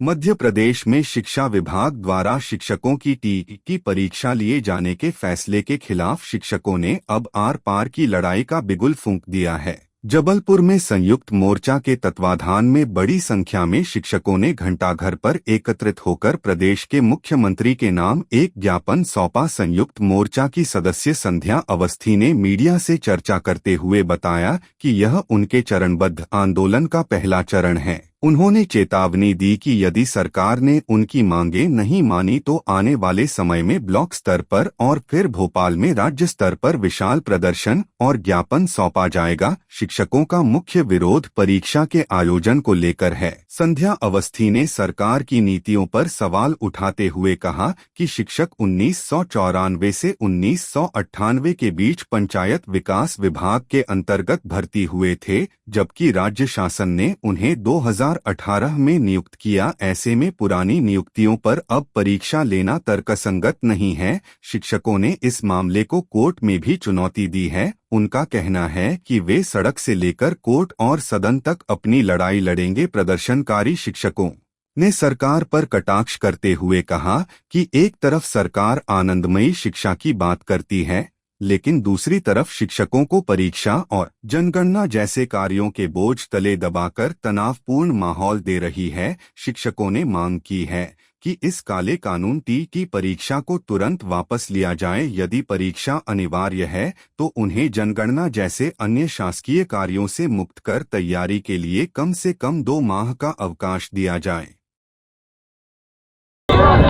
मध्य प्रदेश में शिक्षा विभाग द्वारा शिक्षकों की टीई की परीक्षा लिए जाने के फैसले के खिलाफ शिक्षकों ने अब आर पार की लड़ाई का बिगुल फूंक दिया है। जबलपुर में संयुक्त मोर्चा के तत्वाधान में बड़ी संख्या में शिक्षकों ने घंटाघर पर एकत्रित होकर प्रदेश के मुख्यमंत्री के नाम एक ज्ञापन सौंपा। संयुक्त मोर्चा की सदस्य संध्या अवस्थी ने मीडिया से चर्चा करते हुए बताया कि यह उनके चरणबद्ध आंदोलन का पहला चरण है। उन्होंने चेतावनी दी कि यदि सरकार ने उनकी मांगें नहीं मानी तो आने वाले समय में ब्लॉक स्तर पर और फिर भोपाल में राज्य स्तर पर विशाल प्रदर्शन और ज्ञापन सौंपा जाएगा। शिक्षकों का मुख्य विरोध परीक्षा के आयोजन को लेकर है। संध्या अवस्थी ने सरकार की नीतियों पर सवाल उठाते हुए कहा कि शिक्षक 1994 से 1998 के बीच पंचायत विकास विभाग के अंतर्गत भर्ती हुए थे, जबकि राज्य शासन ने उन्हें 2018 में नियुक्त किया। ऐसे में पुरानी नियुक्तियों पर अब परीक्षा लेना तर्कसंगत नहीं है। शिक्षकों ने इस मामले को कोर्ट में भी चुनौती दी है। उनका कहना है कि वे सड़क से लेकर कोर्ट और सदन तक अपनी लड़ाई लड़ेंगे। प्रदर्शनकारी शिक्षकों ने सरकार पर कटाक्ष करते हुए कहा कि एक तरफ सरकार आनंदमयी शिक्षा की बात करती है, लेकिन दूसरी तरफ शिक्षकों को परीक्षा और जनगणना जैसे कार्यों के बोझ तले दबाकर तनावपूर्ण माहौल दे रही है। शिक्षकों ने मांग की है कि इस काले कानून टी परीक्षा को तुरंत वापस लिया जाए। यदि परीक्षा अनिवार्य है तो उन्हें जनगणना जैसे अन्य शासकीय कार्यों से मुक्त कर तैयारी के लिए कम से कम 2 माह का अवकाश दिया जाए।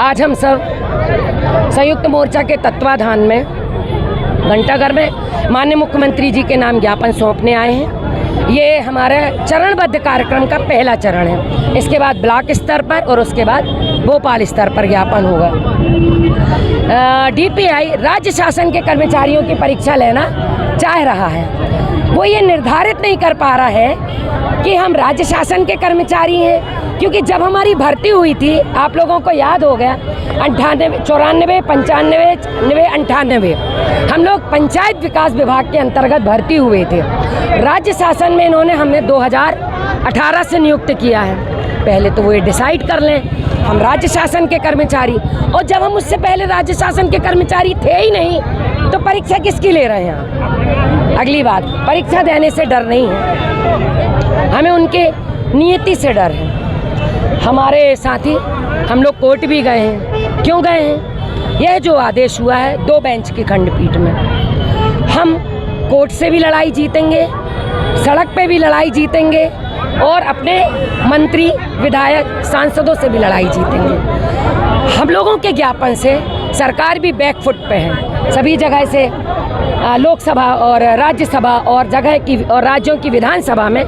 आज हम सब संयुक्त मोर्चा के तत्वाधान में घंटाघर में माननीय मुख्यमंत्री जी के नाम ज्ञापन सौंपने आए हैं। ये हमारे चरणबद्ध कार्यक्रम का पहला चरण है। इसके बाद ब्लॉक स्तर पर और उसके बाद भोपाल स्तर पर ज्ञापन होगा। डीपीआई राज्य शासन के कर्मचारियों की परीक्षा लेना चाह रहा है। वो ये निर्धारित नहीं कर पा रहा है कि हम राज्य शासन के कर्मचारी हैं, क्योंकि जब हमारी भर्ती हुई थी, आप लोगों को याद हो गया, 98, 94, 95, 98 हम लोग पंचायत विकास विभाग के अंतर्गत भर्ती हुए थे। राज्य शासन में इन्होंने हमें 2018 से नियुक्त किया है। पहले तो वो ये डिसाइड कर लें हम राज्य शासन के कर्मचारी, और जब हम उससे पहले राज्य शासन के कर्मचारी थे ही नहीं तो परीक्षा किसकी ले रहे हैं। अगली बात, परीक्षा देने से डर नहीं है, हमें उनके नियति से डर है। हमारे साथी हम लोग कोर्ट भी गए हैं। क्यों गए हैं? यह जो आदेश हुआ है 2 बेंच की खंडपीठ में, हम कोर्ट से भी लड़ाई जीतेंगे, सड़क पे भी लड़ाई जीतेंगे और अपने मंत्री विधायक सांसदों से भी लड़ाई जीतेंगे। हम लोगों के ज्ञापन से सरकार भी बैकफुट पे है। सभी जगह से लोकसभा और राज्यसभा और जगह की और राज्यों की विधानसभा में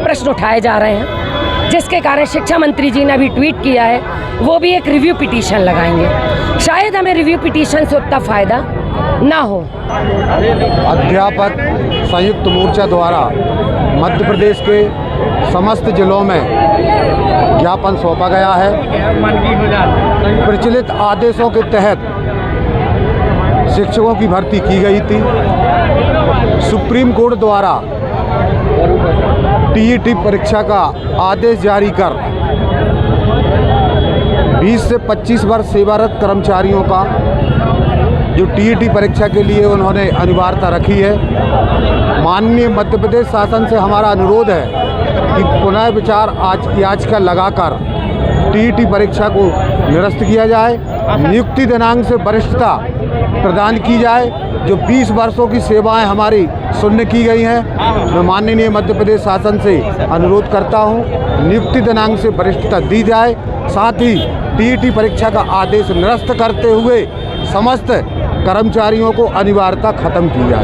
प्रश्न उठाए जा रहे हैं, जिसके कारण शिक्षा मंत्री जी ने अभी ट्वीट किया है वो भी एक रिव्यू पिटीशन लगाएंगे। शायद हमें रिव्यू पिटीशन से उतना फ़ायदा ना हो। अध्यापक संयुक्त मोर्चा द्वारा मध्य प्रदेश के समस्त जिलों में ज्ञापन सौंपा गया है। प्रचलित आदेशों के तहत शिक्षकों की भर्ती की गई थी। सुप्रीम कोर्ट द्वारा टीईटी परीक्षा का आदेश जारी कर 20 से 25 वर्ष सेवारत कर्मचारियों का जो टीईटी परीक्षा के लिए उन्होंने अनिवार्यता रखी है। माननीय मध्य प्रदेश शासन से हमारा अनुरोध है कि पुनः विचार याचिका लगाकर टीईटी परीक्षा को निरस्त किया जाए। नियुक्ति दिनांक से वरिष्ठता प्रदान की जाए। जो 20 वर्षों की सेवाएं हमारी शून्य की गई हैं, मैं माननीय मध्य प्रदेश शासन से अनुरोध करता हूं नियुक्ति दिनांक से वरिष्ठता दी जाए। साथ ही टीईटी परीक्षा का आदेश निरस्त करते हुए समस्त कर्मचारियों को अनिवार्यता खत्म की जाए।